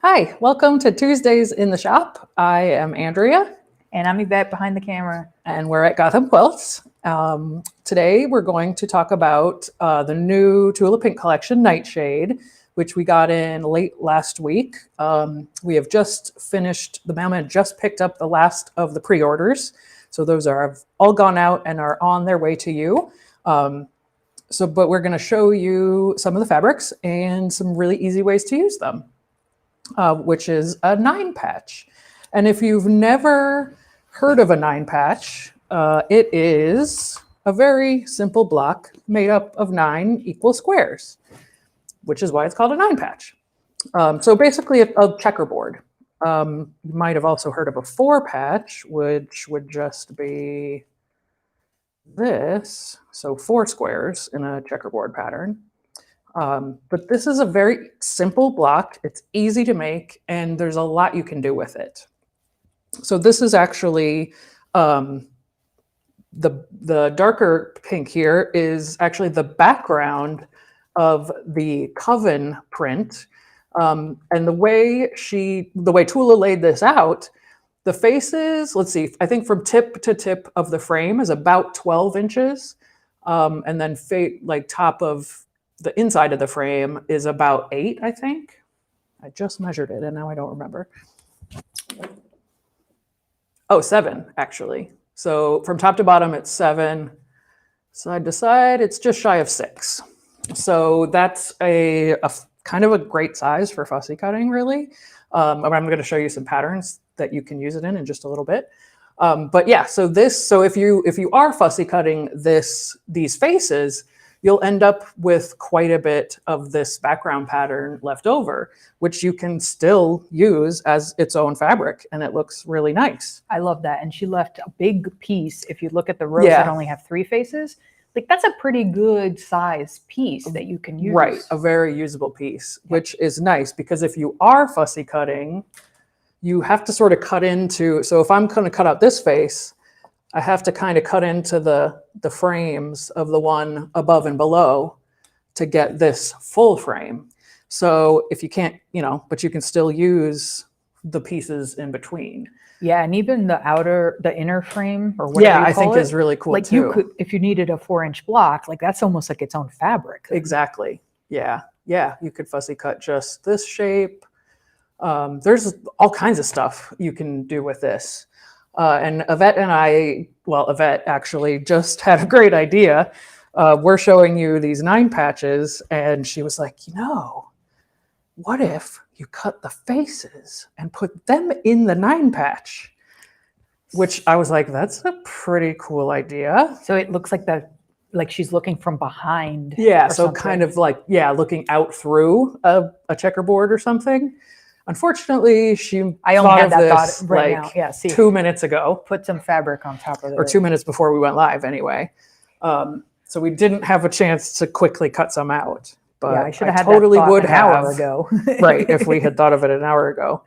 Hi, welcome to Tuesdays in the Shop. I am Andrea. And I'm Yvette behind the camera. And we're at Gotham Quilts. Today we're going to talk about the new Tula Pink collection, Nightshade, which we got in late last week. We have just finished, the mailman just picked up the last of the pre-orders. So those have all gone out and are on their way to you. But we're going to show you some of the fabrics and some really easy ways to use them. Which is a 9-patch. And if you've never heard of a 9-patch, it is a very simple block made up of 9 equal squares, which is why it's called a 9-patch. So basically a checkerboard. You might have also heard of a 4-patch, which would just be this. So 4 squares in a checkerboard pattern. But this is a very simple block. It's easy to make, and there's a lot you can do with it. So this is actually the darker pink here is actually the background of the Coven print. And the way Tula laid this out, the faces, let's see, I think from tip to tip of the frame is about 12 inches. And then top of the inside of the frame is about 8, I think. I just measured it and now I don't remember. Oh, 7, actually. So from top to bottom, it's 7. Side to side, it's just shy of 6. So that's a kind of a great size for fussy cutting, really. I'm going to show you some patterns that you can use it in just a little bit. But yeah, so if you are fussy cutting these faces, you'll end up with quite a bit of this background pattern left over, which you can still use as its own fabric, and it looks really nice. I love that. And she left a big piece. If you look at the rows that only have 3 faces, like that's a pretty good size piece that you can use. Right, a very usable piece, which is nice because if you are fussy cutting, you have to sort of cut into, so if I'm going to cut out this face, I have to kind of cut into the frames of the one above and below to get this full frame. So if you can't, but you can still use the pieces in between. Yeah, and even the inner frame or whatever I think is really cool too. You could, if you needed a 4-inch block, like that's almost like its own fabric. Exactly. Yeah. You could fussy cut just this shape. There's all kinds of stuff you can do with this. And Yvette and Yvette actually just had a great idea. We're showing you these 9 patches, and she was like, what if you cut the faces and put them in the 9-patch? Which I was like, that's a pretty cool idea. So it looks like she's looking from behind. Yeah, so something. Kind of like, looking out through a checkerboard or something. Unfortunately, I only had that thought right now. Yeah, see, 2 minutes ago. Put some fabric on top of it. Or 2 minutes before we went live anyway. So we didn't have a chance to quickly cut some out. But yeah, I should have had totally that thought would an have hour ago. Right, if we had thought of it an hour ago.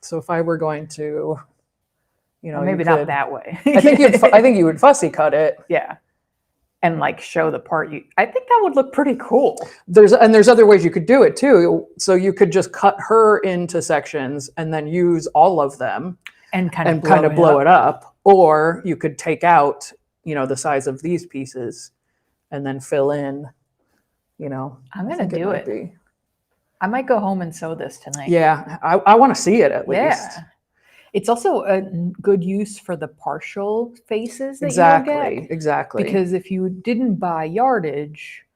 So if I were going to, or maybe not that way. I think you would fussy cut it. Yeah. And like show the part I think that would look pretty cool. There's other ways you could do it too. So you could just cut her into sections and then use all of them and kind of blow it up. Or you could take out, the size of these pieces and then fill in, I'm going to do it. I might go home and sew this tonight. Yeah. I want to see it at least. Yeah. It's also a good use for the partial faces that you'll get. Exactly. Because if you didn't buy yardage,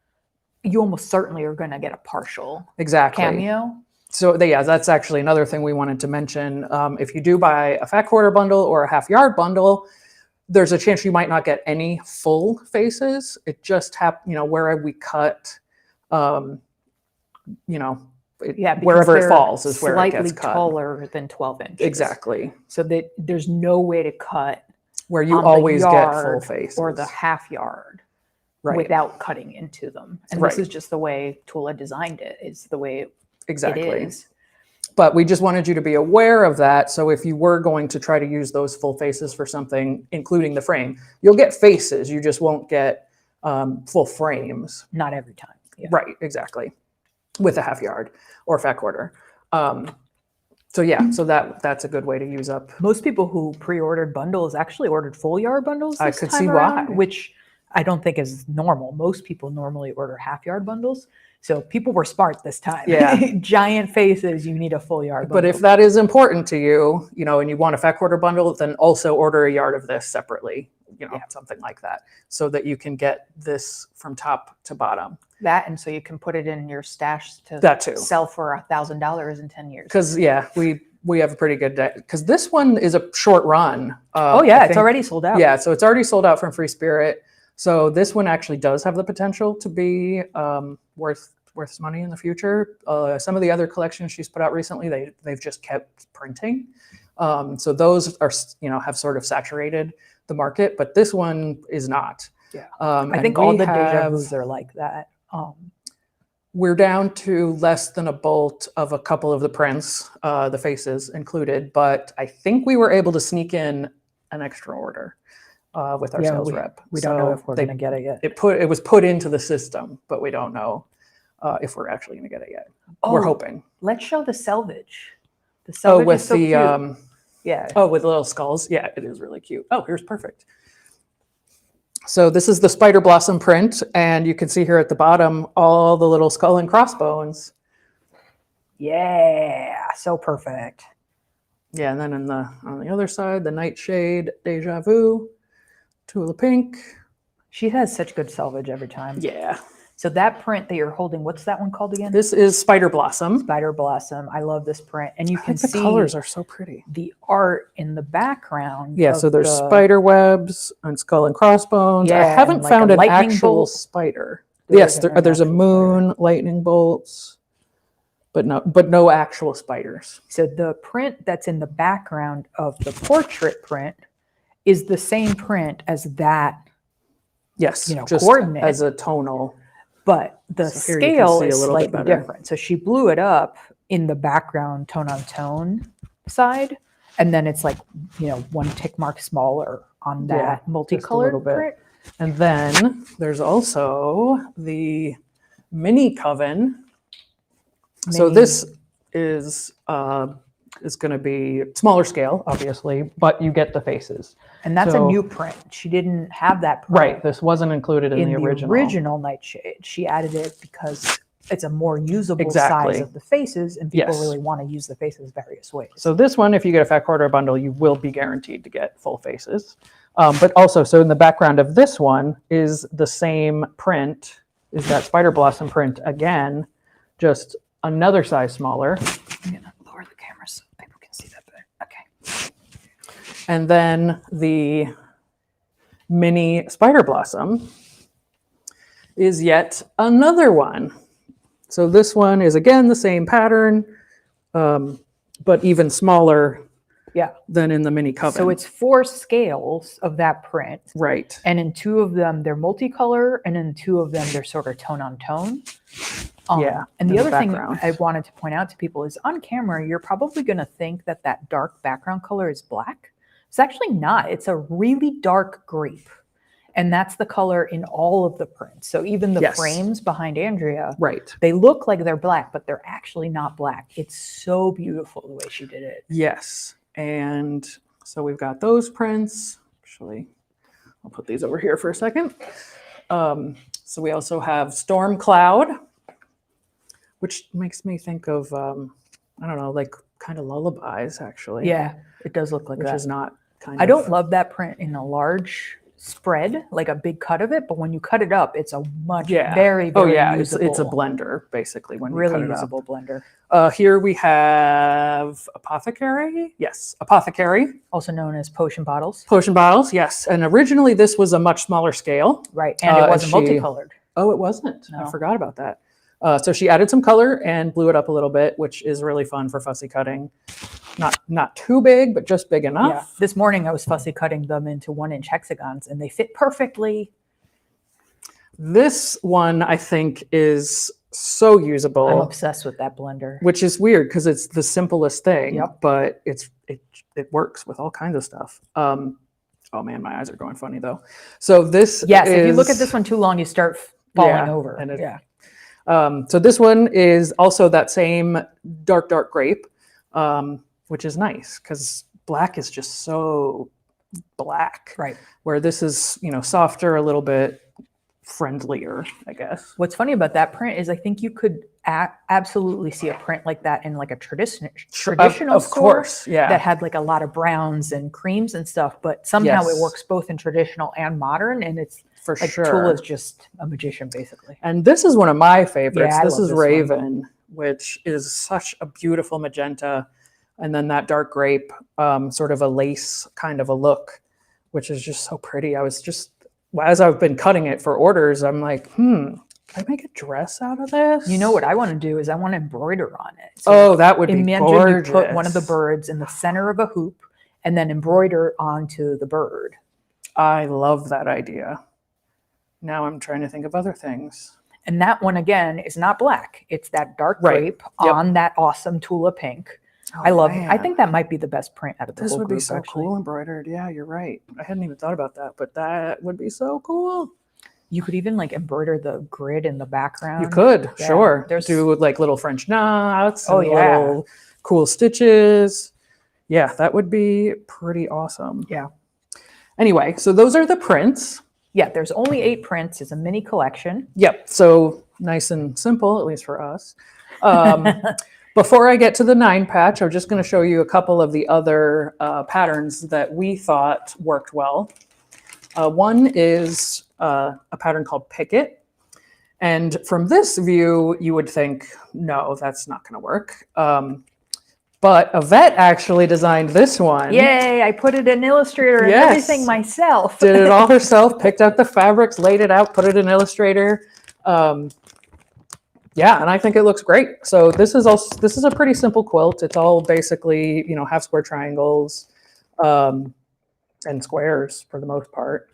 you almost certainly are going to get a partial cameo. So that's actually another thing we wanted to mention. If you do buy a fat quarter bundle or a half yard bundle, there's a chance you might not get any full faces. It just where we cut, wherever it falls is where it gets cut. Slightly taller than 12 inches. Exactly. So that there's no way to cut where you always get full faces. Or the half yard without cutting into them. And this is just the way Tula designed it. It's the way it is. But we just wanted you to be aware of that. So if you were going to try to use those full faces for something, including the frame, you'll get faces. You just won't get full frames. Not every time. Yeah. Right, exactly. With a half yard or fat quarter. So yeah, so that's a good way to use up. Most people who pre-ordered bundles actually ordered full yard bundles I this could time see around, why. which I don't think is normal. Most people normally order half yard bundles. So people were smart this time. Yeah. Giant faces, you need a full yard But bundle. if that is important to you, and you want a fat quarter bundle, then also order a yard of this separately, something like that, so that you can get this from top to bottom. That, and so you can put it in your stash to That too. sell for $1,000 in 10 years. Because we have a pretty good day. Because this one is a short run. It's already sold out. Yeah, so it's already sold out from Free Spirit. So this one actually does have the potential to be worth some money in the future. Some of the other collections she's put out recently, they've just kept printing. So those are have sort of saturated the market, but this one is not. Yeah, I think all the Deja Vus are like that. We're down to less than a bolt of a couple of the prints, the faces included, but I think we were able to sneak in an extra order with our sales rep. We don't know if we're going to get it yet. It was put into the system, but we don't know if we're actually going to get it yet. We're hoping. Let's show the selvage. The selvage with is so cute. Yeah. Oh, with little skulls. Yeah, it is really cute. Oh, here's perfect. So this is the Spider Blossom print, and you can see here at the bottom all the little skull and crossbones. Yeah, so perfect. Yeah, and then on the other side, the Nightshade Deja Vu, Tula Pink. She has such good selvage every time. Yeah. So that print that you're holding, what's that one called again? This is Spider Blossom. Spider Blossom. I love this print. And you can see the colors are so pretty. The art in the background. Yeah, so there's spider webs and skull and crossbones. Yeah, I haven't like found a an lightning actual bolt. spider. There Yes, isn't an there's a actual moon, lightning bolts, but no actual spiders. So the print that's in the background of the portrait print is the same print as that. Yes, just coordinate. as a tonal. But the So here you can scale see a is little bit slightly better. different. So she blew it up in the background tone on tone side. And then it's like, one tick mark smaller on that multicolored little bit. print. And then there's also the mini coven. So this is going to be smaller scale, obviously, but you get the faces. And that's a new print. She didn't have that print. Right. This wasn't included in the original Nightshade. She added it because it's a more usable size of the faces, and people really want to use the faces various ways. So this one, if you get a fat quarter bundle, you will be guaranteed to get full faces. But also, so in the background of this one is the same print, is that Spider Blossom print again, just another size smaller. I'm going to lower the camera so people can see that better. Okay. And then the mini Spider Blossom is yet another one. So this one is again the same pattern, but even smaller than in the mini coven. So it's 4 scales of that print. Right. And in 2 of them, they're multicolor, and in 2 of them, they're sort of tone on tone. And the other thing I wanted to point out to people is on camera, you're probably going to think that that dark background color is black. It's actually not. It's a really dark grape. And that's the color in all of the prints. So even the frames behind Andrea, they look like they're black, but they're actually not black. It's so beautiful the way she did it. Yes. And so we've got those prints. Actually, I'll put these over here for a second. So we also have Storm Cloud, which makes me think of, I don't know, like kind of lullabies, actually. Yeah, it does look like that. Which is not kind of. I don't love that print in a large spread, like a big cut of it, but when you cut it up, it's a very usable. It's a blender, basically, when you really cut it usable up. blender. Here we have Apothecary. Yes, Apothecary. Also known as potion bottles. Potion bottles, yes. And originally this was a much smaller scale. Right, and it wasn't multicolored. Oh, it wasn't? No. I forgot about that. So she added some color and blew it up a little bit, which is really fun for fussy cutting. Not too big, but just big enough. Yeah. This morning I was fussy cutting them into 1-inch hexagons, and they fit perfectly. This one, I think, is so usable. I'm obsessed with that blender. Which is weird because it's the simplest thing, Yep. but it works with all kinds of stuff. Oh man, my eyes are going funny though. So this if you look at this one too long, you start falling over. And So this one is also that same dark grape, which is nice because black is just so black. Right. Where this is, softer, a little bit friendlier, I guess. What's funny about that print is I think you could absolutely see a print like that in like a traditional of store course, yeah. that had like a lot of browns and creams and stuff, but somehow it works both in traditional and modern, and it's for like sure. Tula's just a magician basically. And this is one of my favorites. Yeah, this is Raven, one. which is such a beautiful magenta, and then that dark grape, sort of a lace kind of a look, which is just so pretty. I was just, as I've been cutting it for orders, I'm like, can I make a dress out of this? You know what I want to do is I want to embroider on it. So that would be gorgeous. Imagine you put one of the birds in the center of a hoop and then embroider onto the bird. I love that idea. Now I'm trying to think of other things. And that one, again, is not black. It's that dark grape on that awesome Tula Pink. I love it. I think that might be the best print out of the whole group. This would be so cool embroidered. Yeah, you're right. I hadn't even thought about that, but that would be so cool. You could even like embroider the grid in the background. You could, sure. Do like little French knots. Little cool stitches. Yeah, that would be pretty awesome. Yeah. Anyway, so those are the prints. Yeah, there's only 8 prints. It's a mini collection. Yep. So nice and simple, at least for us. Before I get to the 9 patch, I'm just going to show you a couple of the other patterns that we thought worked well. One is a pattern called Picket. And from this view, you would think, no, that's not going to work. But Yvette actually designed this one. Yay, I put it in Illustrator and everything myself. Did it all herself, picked out the fabrics, laid it out, put it in Illustrator. Yeah, and I think it looks great. So this is a pretty simple quilt. It's all basically, half square triangles and squares for the most part.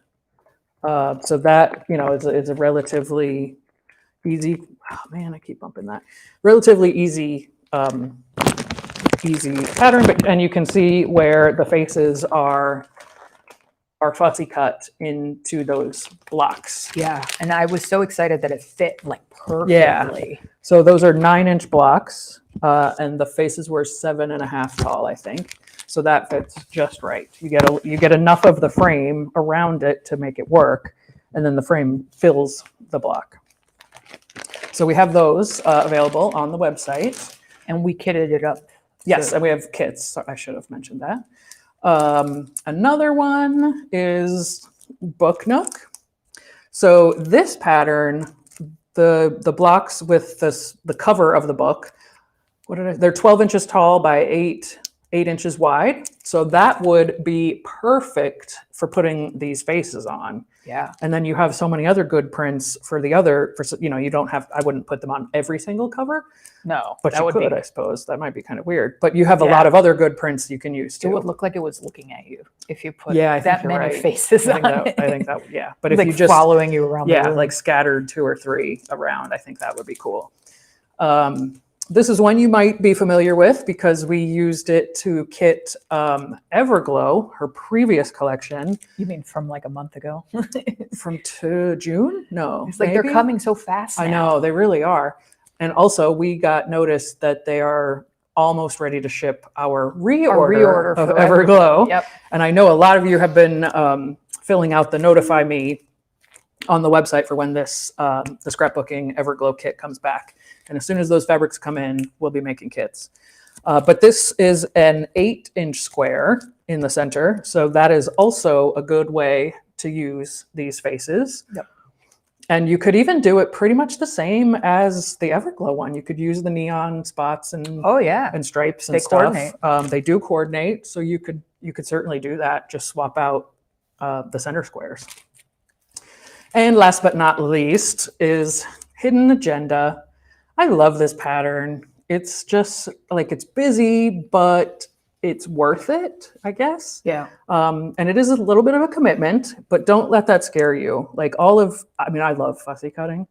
So that, is a relatively easy, oh man, I keep bumping that. Relatively easy pattern, and you can see where the faces are fussy cut into those blocks. Yeah, and I was so excited that it fit like perfectly. Yeah. So those are 9-inch blocks, and the faces were 7.5 tall, I think. So that fits just right. You get enough of the frame around it to make it work, and then the frame fills the block. So we have those available on the website, and we kitted it up. Yes, and we have kits. So I should have mentioned that. Another one is Book Nook. So this pattern, the blocks with the cover of the book, they're 12 inches tall by 8 inches wide. So that would be perfect for putting these faces on. Yeah. And then you have so many other good prints you don't have, I wouldn't put them on every single cover. No, but you could, I suppose. That might be kind of weird. But you have a lot of other good prints you can use too. It would look like it was looking at you if you put that many faces on it. I think that, yeah. But if like you just following you around the room. like scattered 2 or 3 around, I think that would be cool. This is one you might be familiar with because we used it to kit Everglow, her previous collection. You mean from like a month ago? From June? No. It's like they're coming so fast now. I know, they really are. And also we got notice that they are almost ready to ship our reorder of Everglow. Yep. And I know a lot of you have been filling out the Notify Me on the website for when this the scrapbooking Everglow kit comes back. And as soon as those fabrics come in, we'll be making kits. But this is an 8-inch square in the center. So that is also a good way to use these faces. Yep. And you could even do it pretty much the same as the Everglow one. You could use the neon spots and and stripes and stuff. Coordinate. They do coordinate. So you could certainly do that. Just swap out the center squares. And last but not least is Hidden Agenda. I love this pattern. It's just like, it's busy, but it's worth it, I guess. Yeah. And it is a little bit of a commitment, but don't let that scare you. Like I love fussy cutting.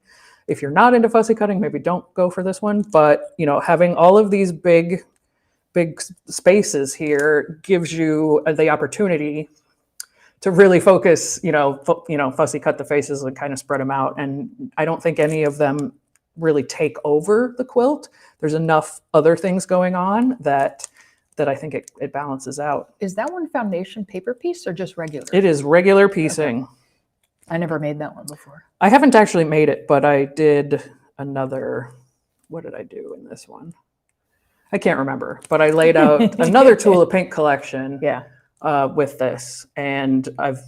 If you're not into fussy cutting, maybe don't go for this one. But, having all of these big spaces here gives you the opportunity to really focus, fussy cut the faces and kind of spread them out. And I don't think any of them really take over the quilt. There's enough other things going on that I think it balances out. Is that one foundation paper piece or just regular? It is regular piecing. Okay. I never made that one before. I haven't actually made it, but I did another, what did I do in this one? I can't remember, but I laid out another Tula Pink collection with this. And I've,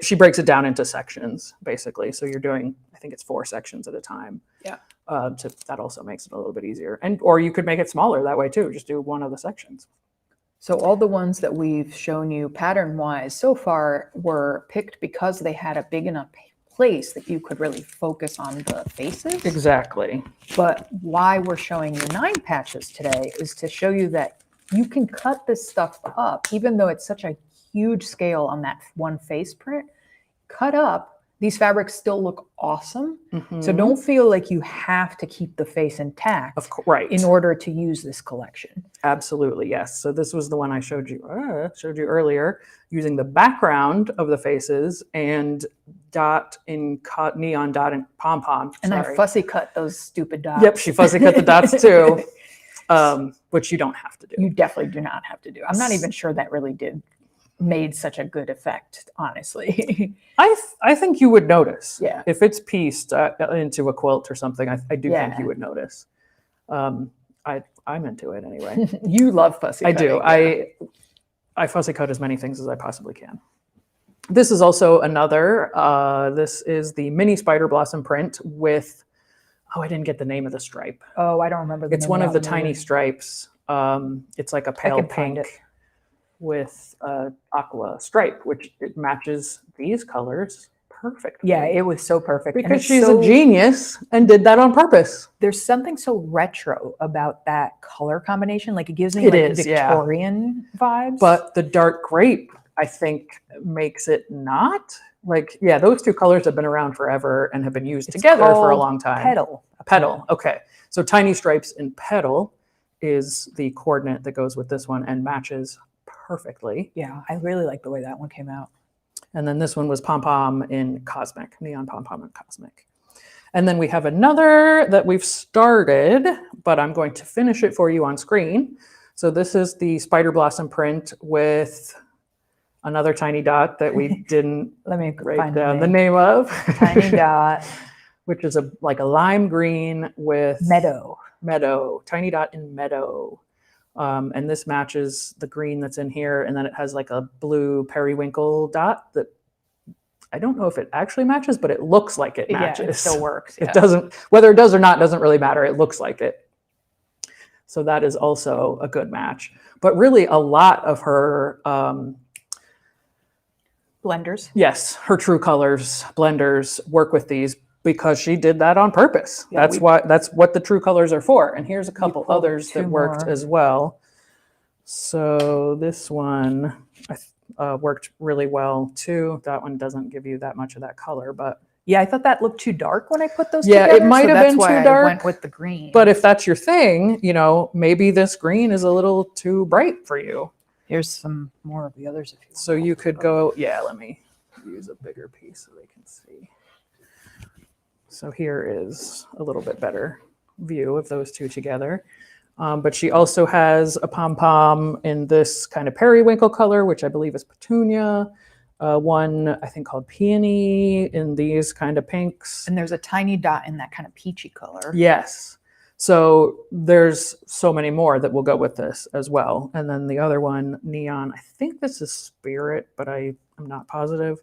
she breaks it down into sections, basically. So you're doing, I think it's 4 sections at a time. Yeah. That also makes it a little bit easier. Or you could make it smaller that way too. Just do one of the sections. So all the ones that we've shown you pattern-wise so far were picked because they had a big enough place that you could really focus on the faces. Exactly. But why we're showing you 9 patches today is to show you that you can cut this stuff up, even though it's such a huge scale on that one face print. Cut up, these fabrics still look awesome. Mm-hmm. So don't feel like you have to keep the face intact in order to use this collection. Absolutely, yes. So this was the one I showed you earlier, using the background of the faces and neon dot and pom-pom. And I fussy cut those stupid dots. Yep, she fussy cut the dots too, which you don't have to do. You definitely do not have to do. I'm not even sure that really made such a good effect, honestly. I think you would notice. Yeah. If it's pieced into a quilt or something, I do think you would notice. I'm into it anyway. You love fussy cutting. I do. Yeah. I fussy cut as many things as I possibly can. This is also another, this is the mini spider blossom print with, I didn't get the name of the stripe. Oh, I don't remember the name. It's one of the tiny stripes. It's like a pale pink with aqua stripe, which it matches these colors perfectly. Yeah, it was so perfect. Because she's a genius and did that on purpose. There's something so retro about that color combination. Like it gives me Victorian vibes. But the dark grape, I think, makes it not. Those 2 colors have been around forever and have been used together for a long time. Petal. Okay. So tiny stripes in petal is the coordinate that goes with this one and matches perfectly. Yeah, I really like the way that one came out. And then this one was pom-pom in cosmic, neon pom-pom in cosmic. And then we have another that we've started, but I'm going to finish it for you on screen. So this is the spider blossom print with another tiny dot that we didn't Let me write down the name of. Tiny dot. Which is like a lime green with meadow, tiny dot in meadow. And this matches the green that's in here. And then it has like a blue periwinkle dot that I don't know if it actually matches, but it looks like it matches. Yeah, it still works. Yeah. It doesn't, whether it does or not, doesn't really matter. It looks like it. So that is also a good match. But really a lot of her blenders. Yes, her True Colors blenders work with these because she did that on purpose. Yeah, that's what the True Colors are for. And here's a couple others that worked as well. So this one worked really well too. That one doesn't give you that much of that color, but yeah, I thought that looked too dark when I put those together. Yeah, it might have been too dark. I went with the green. But if that's your thing, maybe this green is a little too bright for you. Here's some more of the others. If you want. So you could go, let me use a bigger piece so they can see. So here is a little bit better view of those 2 together. But she also has a pom-pom in this kind of periwinkle color, which I believe is petunia. One, I think, called peony in these kind of pinks. And there's a tiny dot in that kind of peachy color. Yes. So there's so many more that will go with this as well. And then the other one, neon, I think this is Spirit, but I am not positive.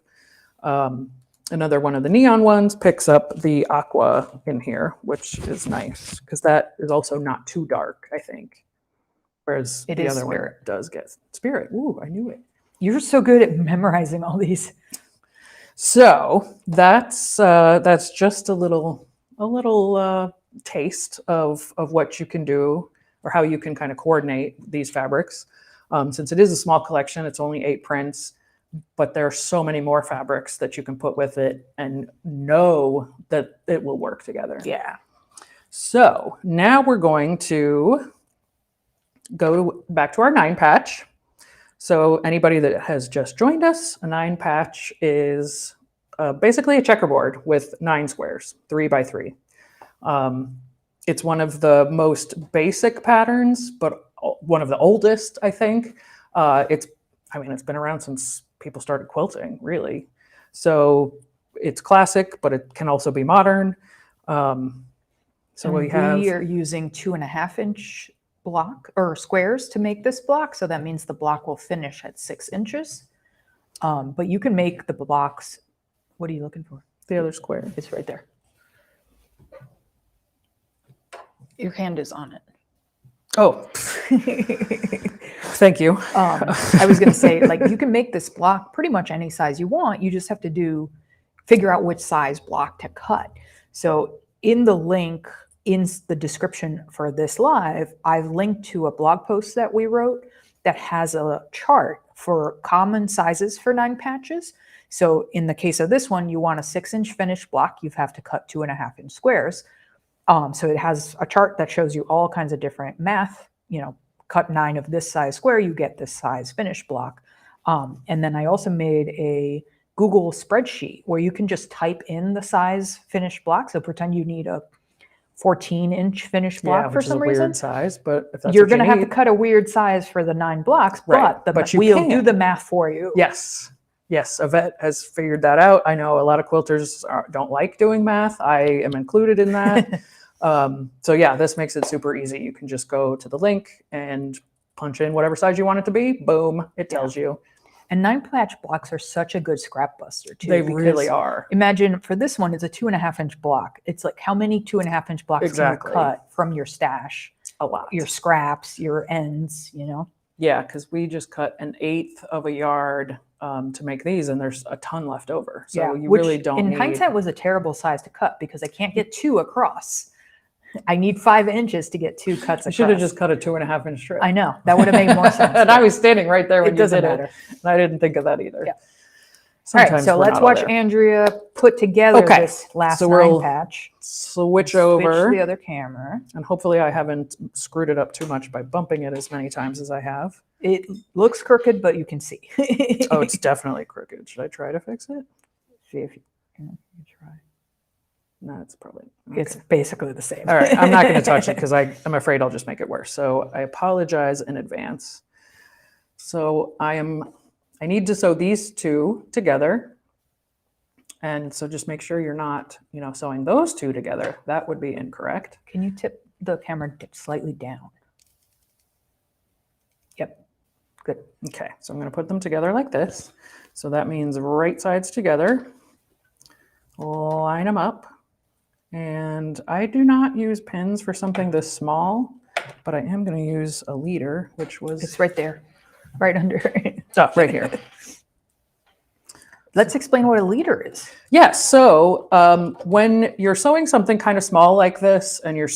Another one of the neon ones picks up the aqua in here, which is nice because that is also not too dark, I think. Whereas the other one does get Spirit. Ooh, I knew it. You're so good at memorizing all these. So that's just a little taste of what you can do or how you can kind of coordinate these fabrics. Since it is a small collection, it's only 8 prints. But there are so many more fabrics that you can put with it and know that it will work together. Yeah. So now we're going to go back to our 9 patch. So anybody that has just joined us, a 9 patch is basically a checkerboard with 9 squares, 3 by 3. It's one of the most basic patterns, but one of the oldest, I think. It's been around since people started quilting, really. So it's classic, but it can also be modern. So we are using 2.5-inch block or squares to make this block. So that means the block will finish at 6 inches. But you can make the blocks. What are you looking for? The other square. It's right there. Your hand is on it. Oh, thank you. I was going to say, like, you can make this block pretty much any size you want. You just have to figure out which size block to cut. So in the link in the description for this live, I've linked to a blog post that we wrote that has a chart for common sizes for 9 patches. So in the case of this one, you want a 6-inch finished block, you have to cut 2.5-inch squares. So it has a chart that shows you all kinds of different math, cut 9 of this size square, you get this size finished block. And then I also made a Google spreadsheet where you can just type in the size finished block. So pretend you need a 14-inch finished block for some reason. Weird size, but if that's you're going to have to cut a weird size for the 9 blocks, right. but we'll do the math for you. Yes. Yvette has figured that out. I know a lot of quilters don't like doing math. I am included in that. So yeah, this makes it super easy. You can just go to the link and punch in whatever size you want it to be. Boom, it tells you. And 9-patch blocks are such a good scrap buster too. They really are. Imagine for this one, it's a 2.5-inch block. It's like how many 2.5-inch blocks can you cut from your stash? A lot. Your scraps, your ends, Yeah, because we just cut 1/8 of a yard to make these, and there's a ton left over. So you really don't in hindsight was a terrible size to cut because I can't get 2 across. I need 5 inches to get 2 cuts across. You should have just cut a 2.5-inch strip. I know. That would have made more sense. And I was standing right there when you did matter. it. And I didn't think of that either. Yeah. All right, so let's watch Andrea put together this last 9 patch. Switch over. The other camera. And hopefully I haven't screwed it up too much by bumping it as many times as I have. It looks crooked, but you can see. Oh, it's definitely crooked. Should I try to fix it? See if you try. No, it's probably... Okay. It's basically the same. All right, I'm not going to touch it because I'm afraid I'll just make it worse. So I apologize in advance. So I need to sew these 2 together. And so just make sure you're not, sewing those 2 together. That would be incorrect. Can you tip the camera slightly down? Yep, good. Okay, so I'm going to put them together like this. So that means right sides together. Line them up. And I do not use pins for something this small, but I am going to use a leader, which was... It's right there, right under it. Oh, right here. Let's explain what a leader is. Yes. So when you're sewing something kind of small like this and you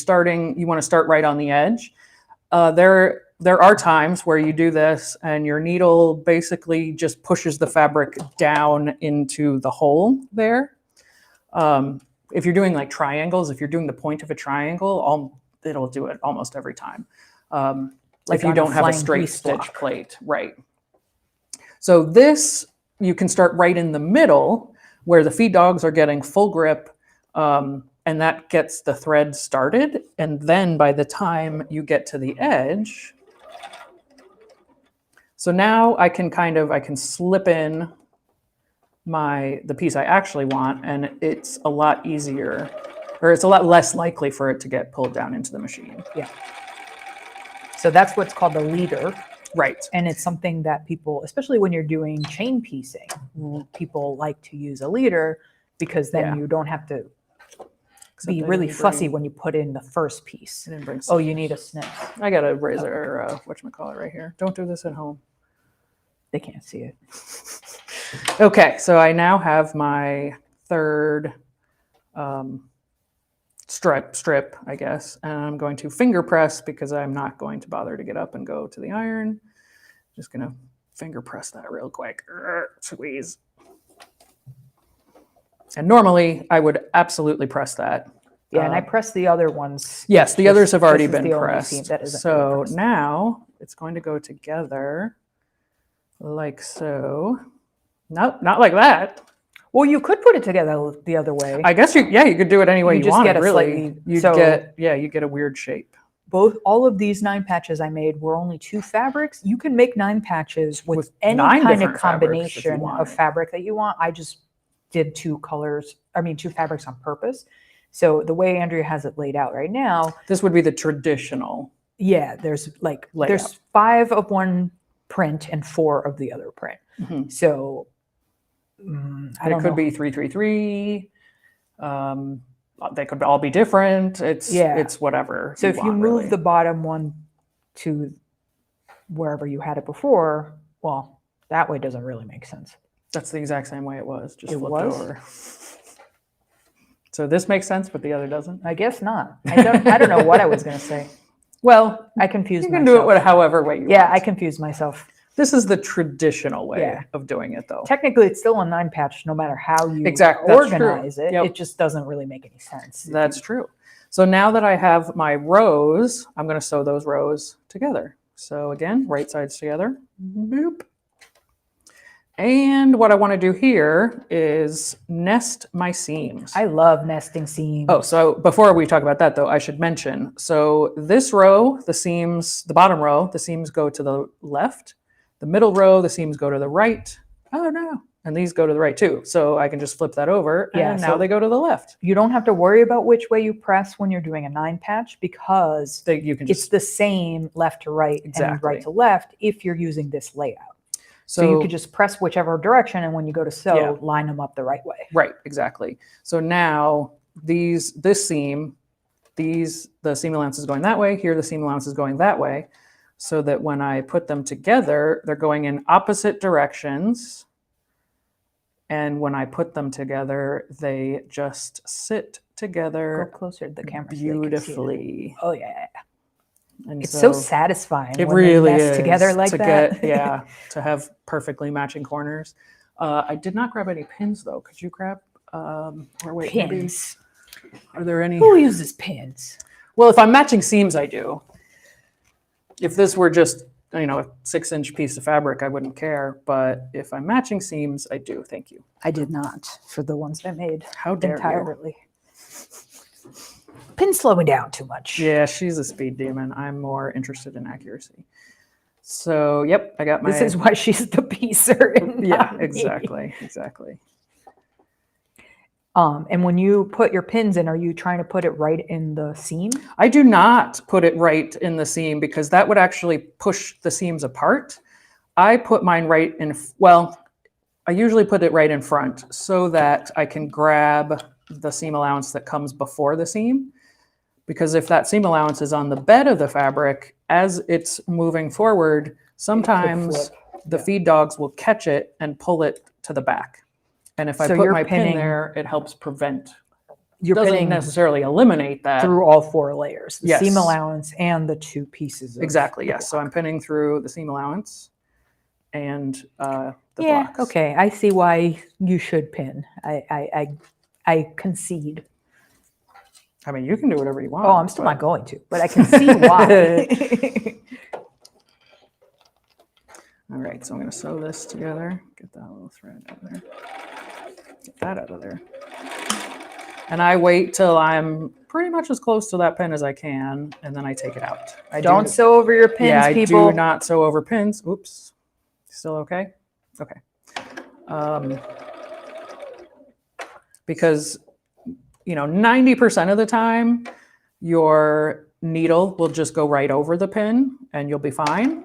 want to start right on the edge, there are times where you do this and your needle basically just pushes the fabric down into the hole there. If you're doing like triangles, if you're doing the point of a triangle, it'll do it almost every time. If you don't have a straight stitch plate, right. So this, you can start right in the middle where the feed dogs are getting full grip, and that gets the thread started. And then by the time you get to the edge, so now I can slip in the piece I actually want, and it's a lot easier, or it's a lot less likely for it to get pulled down into the machine. Yeah. So that's what's called the leader. Right. And it's something that people, especially when you're doing chain piecing, people like to use a leader because then you don't have to be really fussy when you put in the first piece. Oh, you need a snip. I got a razor, or whatchamacallit right here. Don't do this at home. They can't see it. Okay, so I now have my 3rd strip, I guess, and I'm going to finger press because I'm not going to bother to get up and go to the iron. Just going to finger press that real quick. Squeeze. And normally I would absolutely press that. Yeah, and I pressed the other ones. Yes, the others have already been pressed. So now it's going to go together like so. Nope, not like that. Well, you could put it together the other way. I guess you could do it any way you just want. Get a really, you get a weird shape. All of these 9 patches I made were only 2 fabrics. You can make 9 patches with any kind of combination of fabric that you want. I just did 2 fabrics on purpose. So the way Andrea has it laid out right now, this would be the traditional. Yeah, there's there's 5 of one print and 4 of the other print. Mm-hmm. So it could be 333. They could all be different. It's whatever. So if you move the bottom one to wherever you had it before, well, that way doesn't really make sense. That's the exact same way it was. Just flipped over. So this makes sense, but the other doesn't? I guess not. I don't know what I was going to say. Well, I confused myself. You can do it however way you want. Yeah, I confused myself. This is the traditional way of doing it, though. Technically, it's still a 9 patch, no matter how you organize it. Yep. It just doesn't really make any sense. That's true. So now that I have my rows, I'm going to sew those rows together. So again, right sides together. Boop. And what I want to do here is nest my seams. I love nesting seams. Oh, so before we talk about that, though, I should mention, so this row, the bottom row, the seams go to the left. The middle row, the seams go to the right. Oh, no. And these go to the right, too. So I can just flip that over, and now they go to the left. You don't have to worry about which way you press when you're doing a 9 patch because it's the same left to right and right to left if you're using this layout. So you could just press whichever direction, and when you go to sew, line them up the right way. Right, exactly. So now the seam allowance is going that way. Here, the seam allowance is going that way. So that when I put them together, they're going in opposite directions. And when I put them together, they just sit together. Go closer to the camera. Beautifully. Oh, yeah. And it's so satisfying. It really is together like that. To have perfectly matching corners. I did not grab any pins though. Could you grab pins? Are there any? Who uses pins? Well, if I'm matching seams, I do. If this were just a 6-inch piece of fabric, I wouldn't care. But if I'm matching seams, I do. Thank you. I did not for the ones I made. How dare you? Pins slow me down too much. Yeah, she's a speed demon. I'm more interested in accuracy. So, yep, I got my... This is why she's the piecer. Yeah, exactly. And when you put your pins in, are you trying to put it right in the seam? I do not put it right in the seam because that would actually push the seams apart. I put mine right in... Well, I usually put it right in front so that I can grab the seam allowance that comes before the seam. Because if that seam allowance is on the bed of the fabric, as it's moving forward, sometimes the feed dogs will catch it and pull it to the back. And if I put my pin there, it helps prevent. You're doesn't necessarily eliminate that. Through all 4 layers, the seam allowance and the 2 pieces. Exactly, yes. So I'm pinning through the seam allowance and the blocks. Okay, I see why you should pin. I concede. I mean, you can do whatever you want. Oh, I'm still not going to, but I can see why. All right, so I'm going to sew this together. Get that little thread out of there. Get that out of there. And I wait till I'm pretty much as close to that pin as I can, and then I take it out. Don't sew over your pins, people. Yeah, I do not sew over pins. Oops. Still okay? Okay. Because 90% of the time, your needle will just go right over the pin and you'll be fine.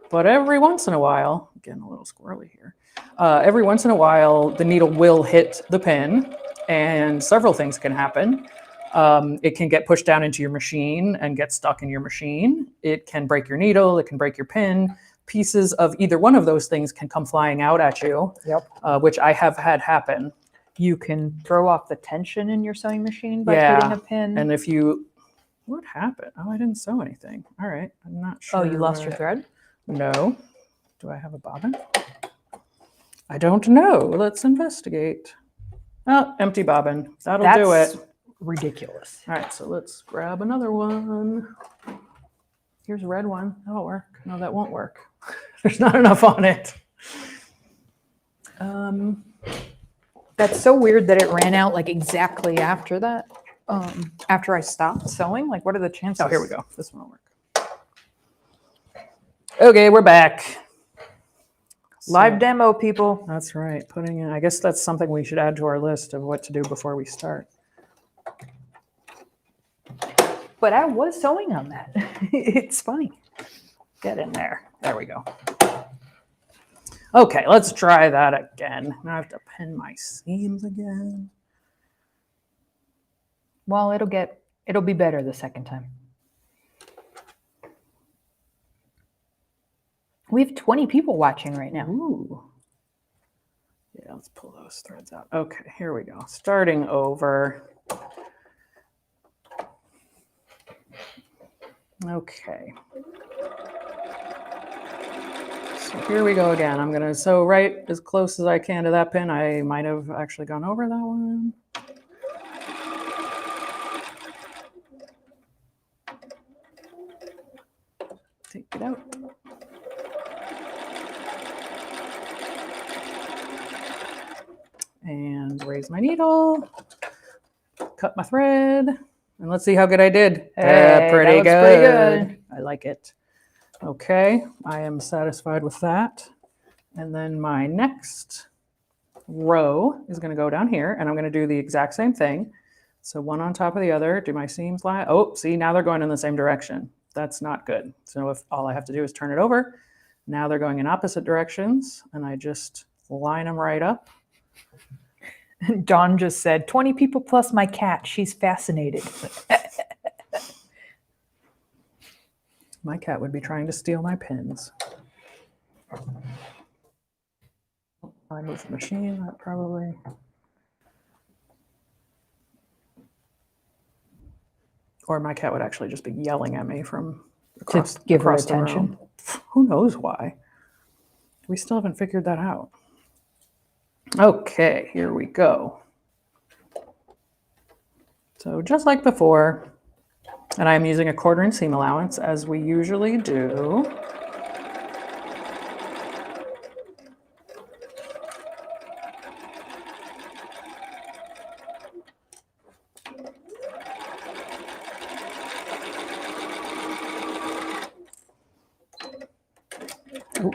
But every once in a while, getting a little squirrely here, every once in a while, the needle will hit the pin and several things can happen. It can get pushed down into your machine and get stuck in your machine. It can break your needle. It can break your pin. Pieces of either one of those things can come flying out at you, which I have had happen. You can throw off the tension in your sewing machine by hitting a pin. And what happened? Oh, I didn't sew anything. All right. I'm not sure. Oh, you lost your thread? No. Do I have a bobbin? I don't know. Let's investigate. Oh, empty bobbin. That'll do it. Ridiculous. All right. So let's grab another one. Here's a red one. That'll work. No, that won't work. There's not enough on it. That's so weird that it ran out like exactly after that. After I stopped sewing, like what are the chances? Oh, here we go. This one will work. Okay, we're back. Live demo, people. That's right. Putting in, I guess that's something we should add to our list of what to do before we start. But I was sewing on that. It's funny. Get in there. There we go. Okay, let's try that again. Now I have to pin my seams again. Well, it'll be better the second time. We have 20 people watching right now. Ooh. Yeah, let's pull those threads out. Okay, here we go. Starting over. Okay. So here we go again. I'm gonna sew right as close as I can to that pin. I might have actually gone over that one. Take it out. And raise my needle, cut my thread, and let's see how good I did. Hey, pretty that looks pretty good. I like it. Okay, I am satisfied with that. And then my next row is going to go down here, and I'm going to do the exact same thing. So one on top of the other, do my seams line. Oh, see, now they're going in the same direction. That's not good. So if all I have to do is turn it over, now they're going in opposite directions, and I just line them right up. Dawn just said, 20 people plus my cat. She's fascinated. My cat would be trying to steal my pins. I move the machine, that probably. Or my cat would actually just be yelling at me from across, to give her across the attention. room. Who knows why? We still haven't figured that out. Okay, here we go. So just like before, and I'm using a 1/4 inch seam allowance as we usually do. Ooh.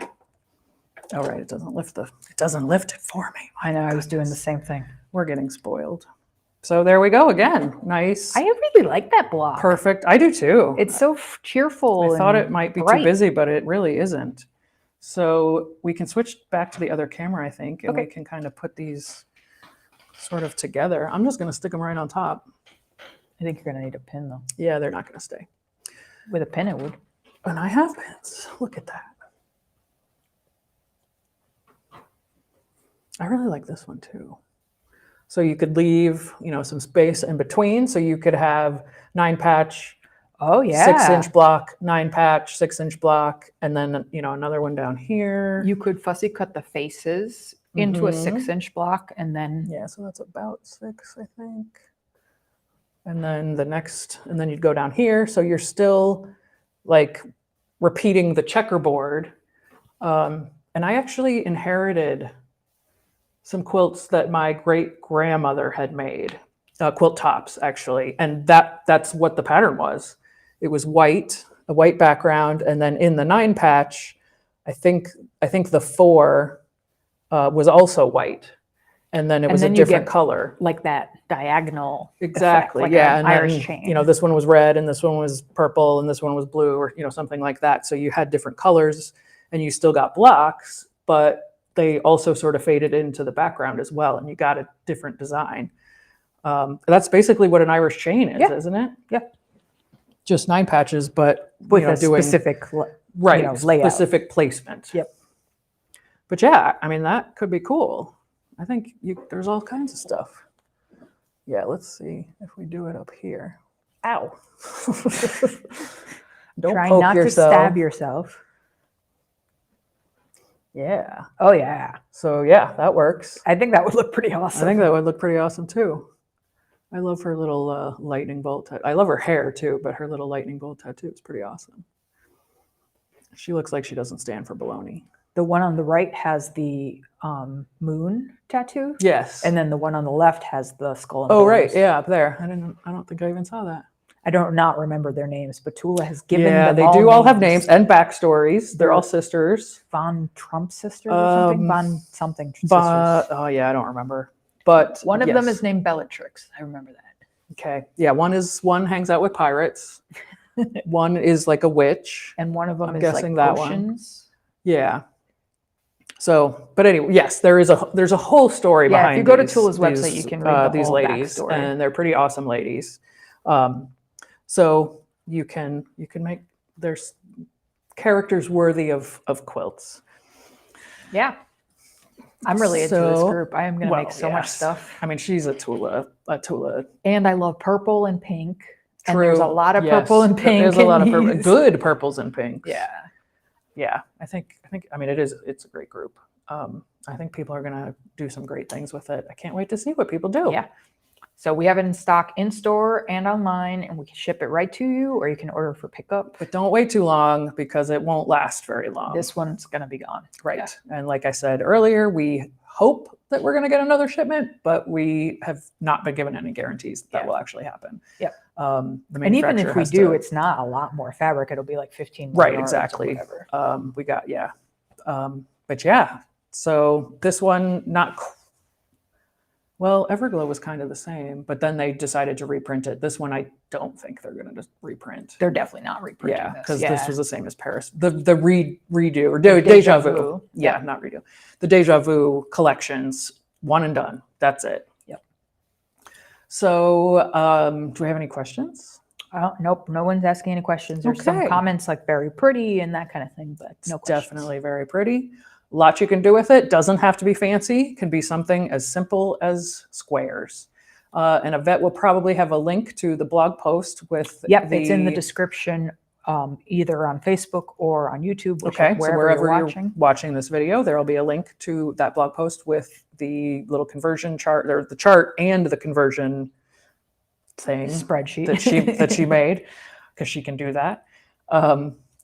All right, it doesn't lift it for me. I know, I was doing the same thing. We're getting spoiled. So there we go again. Nice. I really like that block. Perfect. I do too. It's so cheerful. I thought it might be bright. too busy, but it really isn't. So we can switch back to the other camera, I think, and we can kind of put these sort of together. I'm just going to stick them right on top. I think you're going to need a pin though. Yeah, they're not going to stay. With a pin it would. And I have pins. Look at that. I really like this one too. So you could leave, some space in between. So you could have 9-patch, oh yeah, 6-inch block, 9-patch, 6-inch block, and then another one down here. You could fussy cut the faces into a 6-inch block, and then so that's about 6, I think. And then and then you'd go down here. So you're still like repeating the checkerboard. And I actually inherited some quilts that my great-grandmother had made, quilt tops actually, and that's what the pattern was. It was white, a white background, and then in the 9-patch, I think the 4 was also white, and then it was a different color, like that diagonal. Exactly, effect, like yeah, an and Irish then, chain. this one was red, and this one was purple, and this one was blue, or something like that. So you had different colors, and you still got blocks, but they also sort of faded into the background as well, and you got a different design. That's basically what an Irish chain is, isn't it? Yeah. Just 9 patches, but with a specific layout. Specific placement. Yep. But yeah, I mean, that could be cool. I think there's all kinds of stuff. Yeah, let's see if we do it up here. Ow. Don't Try poke not yourself. to stab yourself. Yeah. Oh yeah. So yeah, that works. I think that would look pretty awesome. I think that would look pretty awesome too. I love her little lightning bolt tattoo. I love her hair too, but her little lightning bolt tattoo is pretty awesome. She looks like she doesn't stand for baloney. The one on the right has the moon tattoo. Yes. And then the one on the left has the skull and Oh, bones. right. Yeah, up there. I don't think I even saw that. I don't not remember their names, but Tula has given them Yeah, they do all have names and backstories. They're all sisters. Von Trump sisters or something? Von something sisters. Oh, yeah, I don't remember. But one of them is named Bellatrix. I remember that. Okay. Yeah, one hangs out with pirates. One is like a witch. And one of them I'm is guessing like that potions. One. Yeah. So, but anyway, yes, there's a whole story behind. If you go to Tula's website, you can read these ladies, backstory. And they're pretty awesome ladies. So you can make there's characters worthy of quilts. Yeah, I'm really into this group. I am going to make so much stuff. I mean, she's a Tula, and I love purple and pink. True. And there's a lot of purple and pink. There's a lot of good purples and pinks. Yeah. I think. I mean, it's a great group. I think people are gonna do some great things with it. I can't wait to see what people do. Yeah. So we have it in stock in store and online, and we can ship it right to you, or you can order for pickup. But don't wait too long because it won't last very long. This one's gonna be gone. Right. Yeah. And like I said earlier, we hope that we're gonna get another shipment, but we have not been given any guarantees that will actually happen. Yep. And even if we do, it's not a lot more fabric. It'll be like 15 right, exactly. We got but yeah. So this one Everglow was kind of the same, but then they decided to reprint it. This one I don't think they're going to just reprint. They're definitely not reprinting this. Because this was the same as Paris. The redo or Deja Vu. Yeah, not redo. The Deja Vu collections, one and done. That's it. Yep. So do we have any questions? Nope, no one's asking any questions. There's some comments like very pretty and that kind of thing, but no questions. Definitely very pretty. Lot you can do with it. Doesn't have to be fancy. It can be something as simple as squares. And Yvette will probably have a link to the blog post with. Yep, it's in the description, either on Facebook or on YouTube. Okay, so wherever you're watching this video, there will be a link to that blog post with the little conversion chart, or the chart and the conversion thing spreadsheet that she made, because she can do that.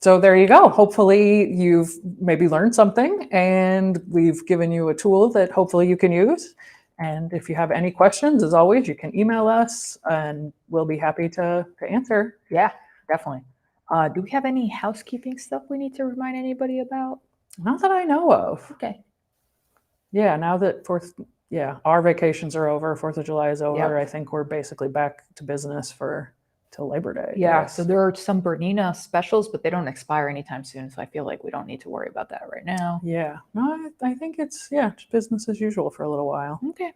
So there you go. Hopefully you've maybe learned something, and we've given you a tool that hopefully you can use. And if you have any questions, as always, you can email us and we'll be happy to answer. Yeah, definitely. Do we have any housekeeping stuff we need to remind anybody about? Not that I know of. Okay. Yeah, now that our vacations are over, 4th of July is over, I think we're basically back to business till Labor Day. Yeah, so there are some Bernina specials, but they don't expire anytime soon, so I feel like we don't need to worry about that right now. Yeah, no, I think it's just business as usual for a little while. Okay.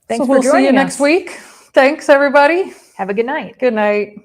Thanks for joining us. We'll see you next week. Thanks, everybody. Have a good night. Good night.